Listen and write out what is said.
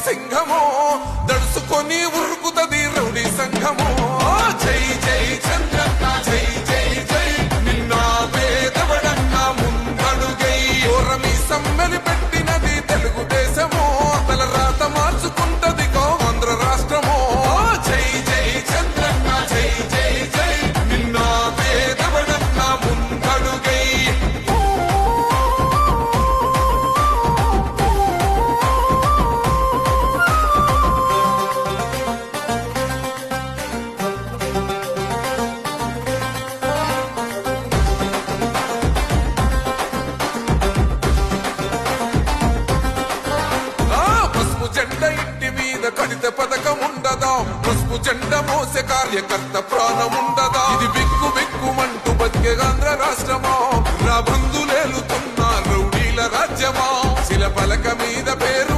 సింహమో దడుసుకొని ఉరుకుతది rowdy సంఘమో జై జై చంద్రన్న జై జై జై నిన్న పేదవడన్న ముందడుగై ఓరమి సమ్మెలి పెట్టినది తెలుగుదేశమో తల రాత మార్చుకుంటది ఆంధ్ర రాష్ట్రమో జై జై చంద్రన్న జై జై జై నిన్న పేదవడన్న ముందడుగై కడిత పథకముండదా పసుపు జెండ మోసే కార్యకర్త ప్రాణముండదా ఇది బిక్కు బిక్కుమంటూ బతికే ఆంధ్ర రాష్ట్రమా నా బంధులేలుతున్న రౌడీల రాజ్యమా శిల పలక మీద పేరు